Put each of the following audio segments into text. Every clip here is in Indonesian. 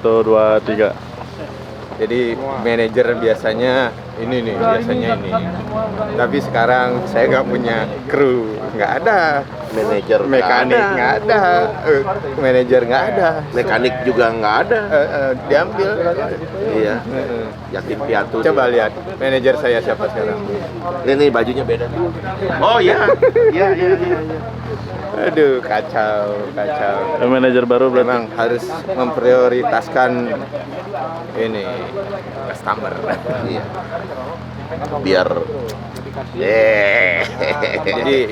1, 2, 3. Jadi manajer biasanya ini nih, biasanya ini. Tapi sekarang saya nggak punya kru, nggak ada. Manajer Mekanik nggak ada, manajer nggak ada, mekanik juga nggak ada. Diambil. Iya, yatim piatu. Coba lihat manajer saya siapa sekarang. Ini bajunya beda. Oh iya. Iya. Aduh, kacau. Manajer baru berarti. Memang harus memprioritaskan ini customer. Iya. Biar Jadi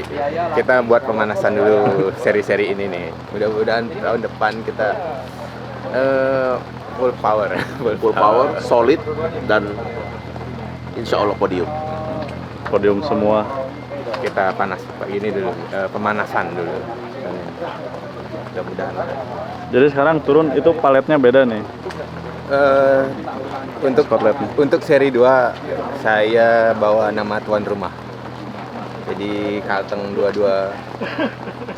kita buat pemanasan dulu seri-seri ini nih. Mudah-mudahan tahun depan kita full power, full power, solid dan insya Allah podium. Podium semua. Kita panas ini dulu, pemanasan dulu. Dan mudah-mudahan. Jadi sekarang turun itu paletnya beda nih. Untuk seri 2 saya bawa nama tuan rumah. Jadi Kalteng 22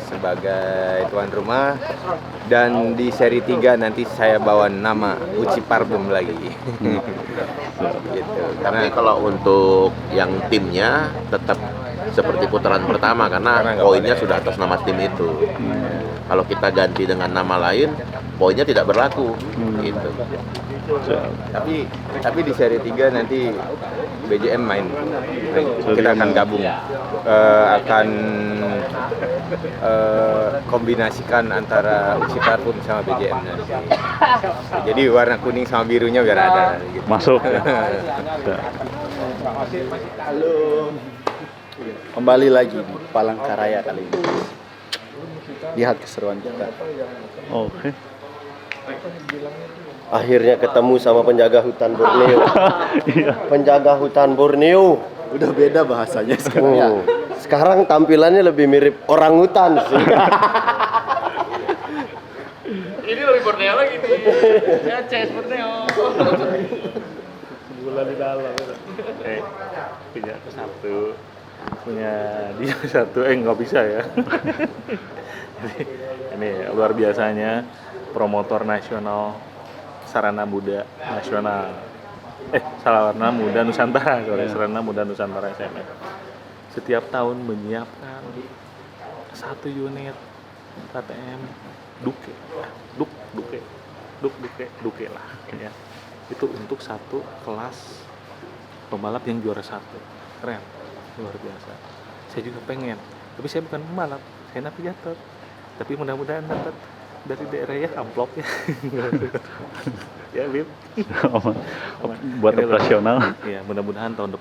sebagai tuan rumah, dan di seri 3 nanti saya bawa nama Uci Parfum lagi. Gitu. Tapi kalau untuk yang timnya tetap seperti putaran pertama karena poinnya sudah atas nama tim itu. Kalau kita ganti dengan nama lain, poinnya tidak berlaku. Gitu. Tapi di seri 3 nanti BJM main. Kita akan gabung. Akan kombinasikan antara Uci Parfum sama BJM nanti. Jadi warna kuning sama birunya biar ada gitu. Masuk ya. Halo. Kembali lagi di Palangkaraya kali ini. Lihat keseruan kita. Oke. Akhirnya ketemu sama penjaga hutan Borneo. Penjaga hutan Borneo. Udah beda bahasanya sekarang ya. Sekarang tampilannya lebih mirip orang hutan sih. Ini lebih Borneo lagi nih. Ya, CS Borneo. Bulan di dalam. Punya satu. Punya dia satu. Nggak bisa ya. Jadi, ini luar biasanya promotor nasional Sarana Muda Nasional. Sarana Muda Nusantara, Sarana Muda Nusantara SMN. Setiap tahun menyiapkan 1 unit KTM Duke lah ya. Itu untuk 1 kelas pembalap yang juara 1. Keren, luar biasa. Saya juga pengen, tapi saya bukan pembalap, saya navigator. Tapi mudah-mudahan dapat dari daerah ya amplopnya. Ya, Bib. Buat operasional. Iya, mudah-mudahan tahun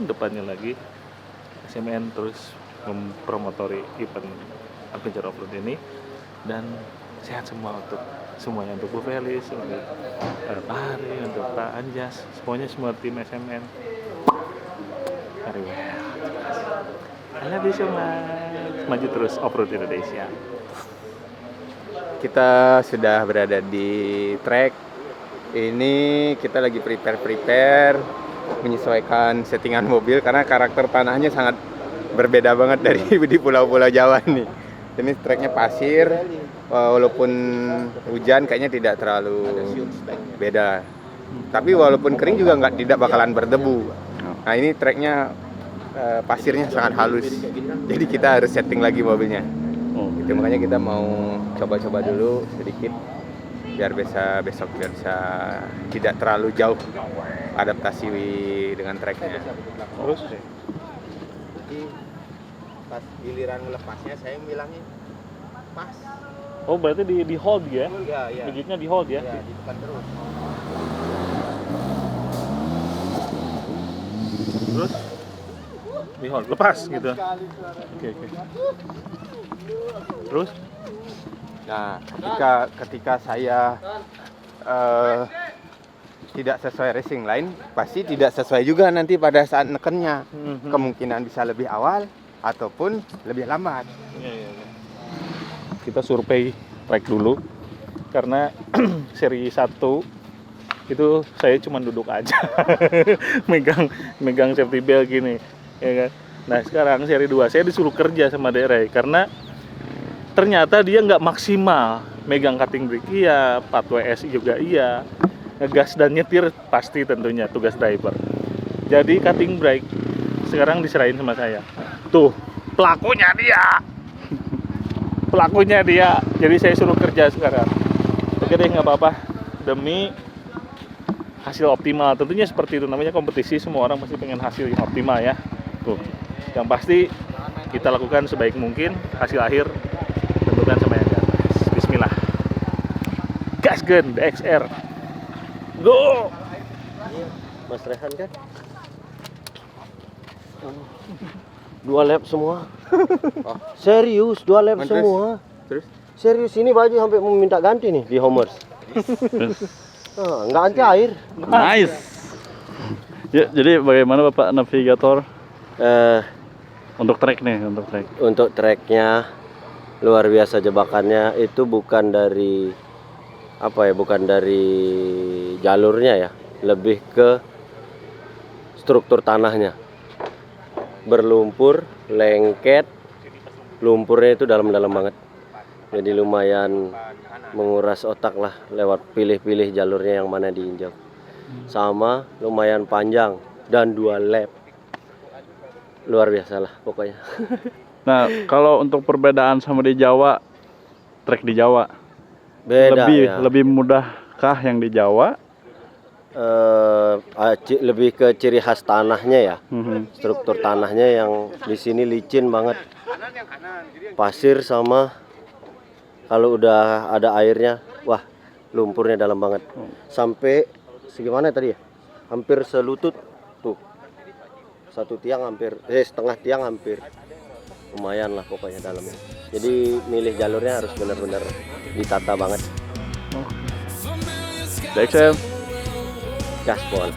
depannya lagi SMN terus mempromotori event Adventure Offroad ini, dan sehat semua untuk semuanya, untuk Bu Felis, untuk Pak Hari, untuk Pak Anjas, semua tim SMN. Very well. I love you so much. Maju terus Offroad Indonesia. Kita sudah berada di track. Ini kita lagi prepare menyesuaikan settingan mobil karena karakter tanahnya sangat berbeda banget dari di pulau-pulau Jawa nih. Ini tracknya pasir, walaupun hujan kayaknya tidak terlalu beda. Tapi walaupun kering juga tidak bakalan berdebu. Nah ini tracknya pasirnya sangat halus. Jadi kita harus setting lagi mobilnya. Itu makanya kita mau coba-coba dulu sedikit biar besok bisa tidak terlalu jauh adaptasi dengan tracknya. Terus pas giliran melepasnya saya bilangin pas. oh berarti di hold ya? Iya. Gigitnya di hold ya? Iya, ditekan terus. Terus di hold, lepas gitu. Oke. Terus Nah, ketika saya tidak sesuai racing line, pasti tidak sesuai juga nanti pada saat nekennya. Kemungkinan bisa lebih awal ataupun lebih lambat. Iya. Kita survei track dulu karena seri 1 itu saya cuma duduk aja megang safety belt gini ya kan. Nah sekarang seri 2 saya disuruh kerja sama Dere karena ternyata dia nggak maksimal. Megang cutting brake iya, 4WS juga iya, ngegas dan nyetir pasti tentunya tugas driver. Jadi cutting brake sekarang diserahin sama saya. Tuh, pelakunya dia. Pelakunya dia. Jadi saya suruh kerja sekarang. Oke deh, nggak apa-apa. Demi hasil optimal. Tentunya seperti itu, namanya kompetisi, semua orang pasti pengen hasil yang optimal ya. Tuh. Yang pasti kita lakukan sebaik mungkin, hasil akhir tentukan sama yang di atas. Bismillah. Gasgen DXR. Go. Mas Rehan kan? Dua lap semua. Serius, 2 lap Terus? semua. Terus? Serius, ini baju sampai mau minta ganti nih di Homers. Nggak ganti air. Nice. Ya, jadi bagaimana Bapak navigator untuk trek nih, untuk trek? Untuk treknya luar biasa, jebakannya itu bukan dari bukan dari jalurnya ya, lebih ke struktur tanahnya. Berlumpur, lengket, lumpurnya itu dalam-dalam banget. Jadi lumayan menguras otak lah lewat pilih-pilih jalurnya yang mana diinjak. Sama lumayan panjang dan 2 lap. Luar biasa lah pokoknya. Nah, kalau untuk perbedaan sama di Jawa, trek di Jawa Beda lebih ya. lebih mudahkah yang di Jawa? Lebih ke ciri khas tanahnya ya. Mhm. Struktur tanahnya yang di sini licin banget. Pasir sama kalau udah ada airnya, wah lumpurnya dalam banget. Sampai segimana tadi ya? Hampir selutut tuh. Satu tiang hampir, setengah tiang hampir. Lumayan lah pokoknya dalamnya. Jadi milih jalurnya harus benar-benar ditata banget. DXM. Gaspol.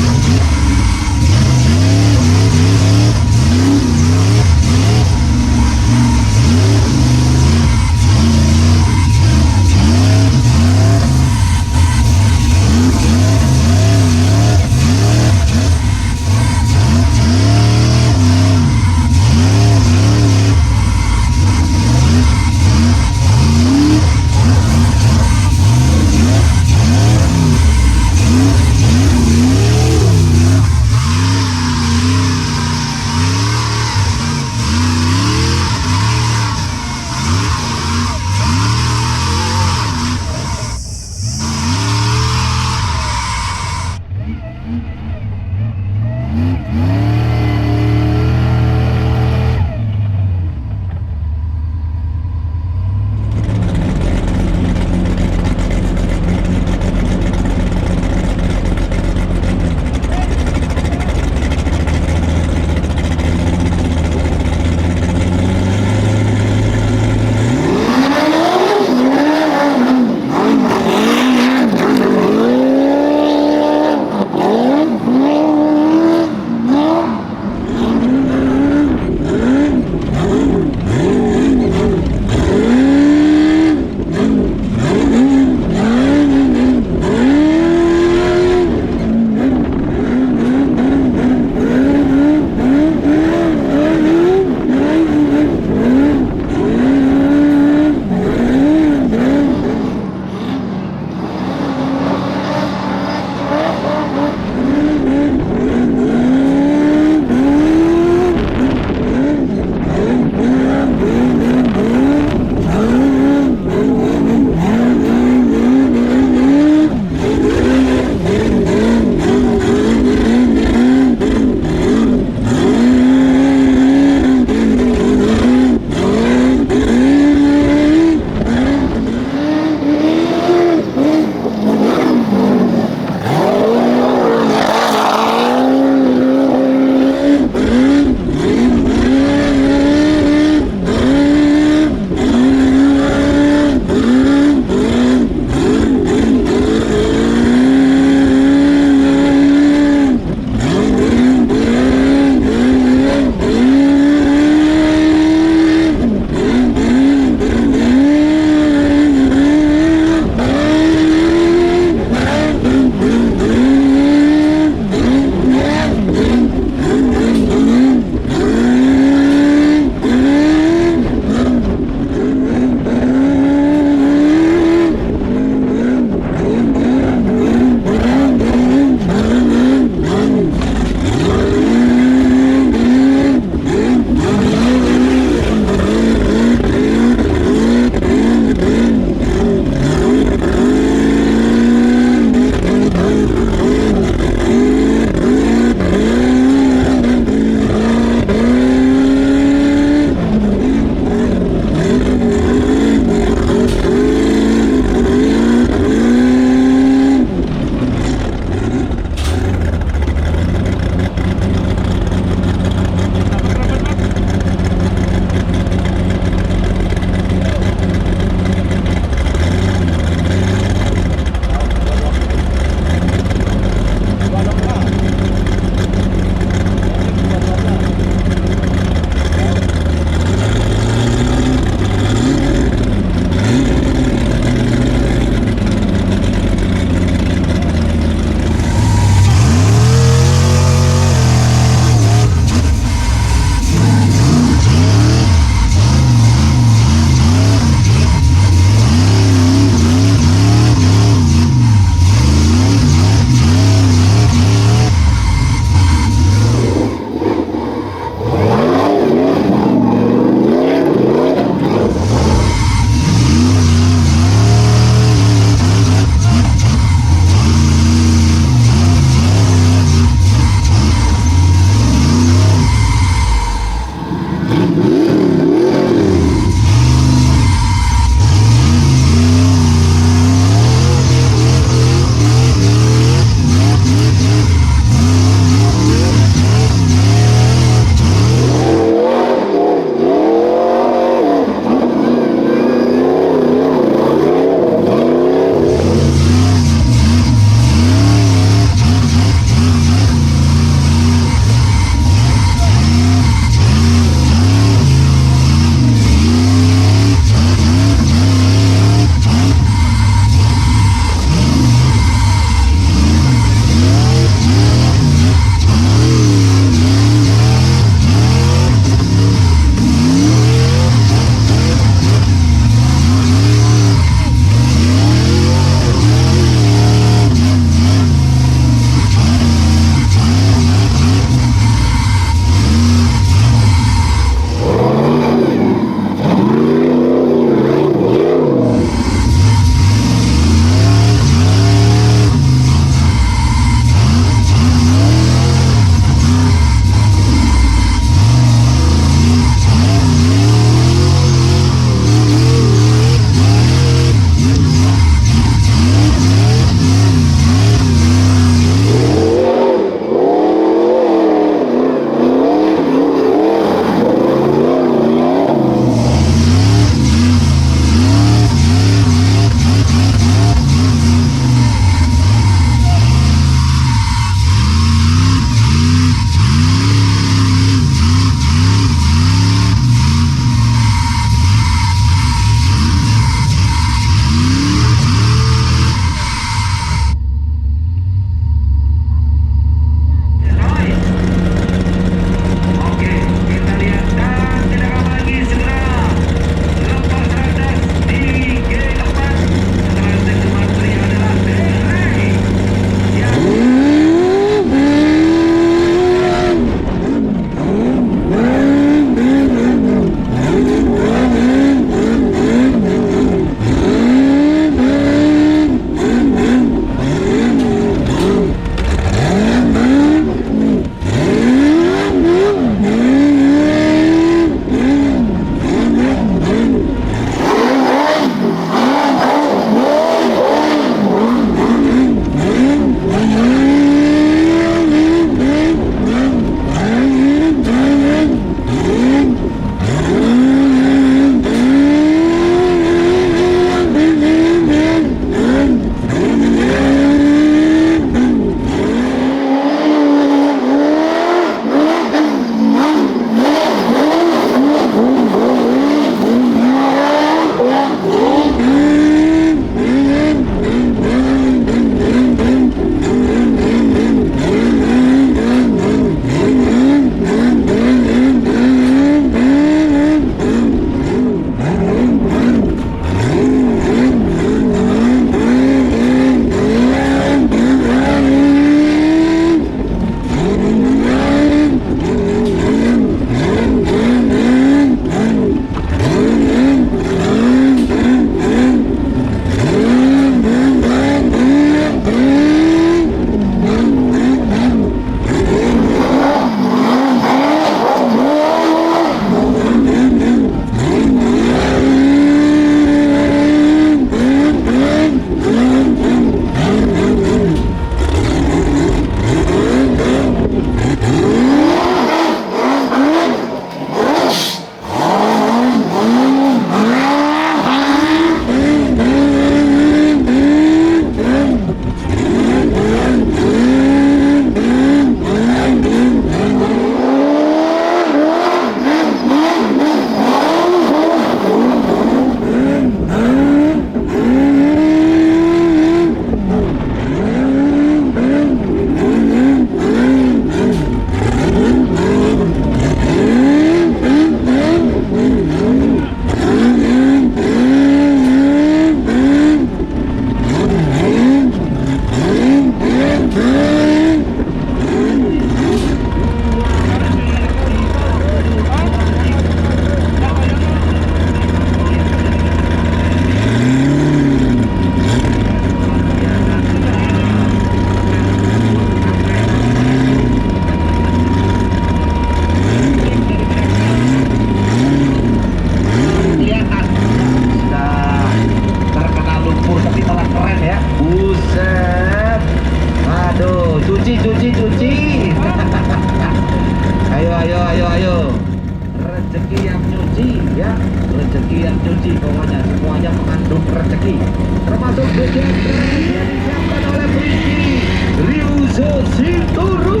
rezeki yang nyuci ya, rezeki yang nyuci, pokoknya semuanya mengandung rezeki, termasuk rezeki yang disiapkan oleh Rizky Ryuzo Situru,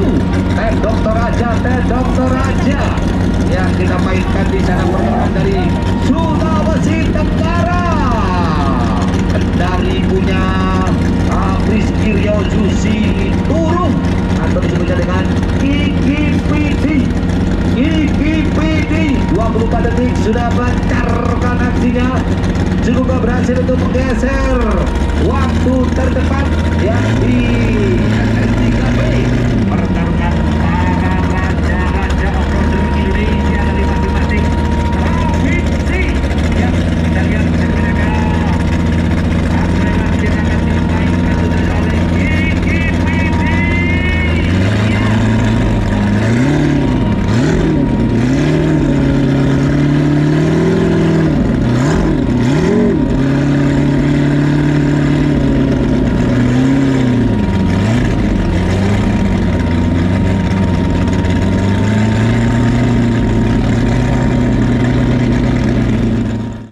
Teh Dokter Raja yang kita mainkan di sana pertama dari Sulawesi Tenggara. Kendari punya Rizky Ryuzo Situru atau disebutnya dengan IKPD. 24 detik sudah melancarkan aksinya, juga berhasil untuk menggeser waktu terdepan yang di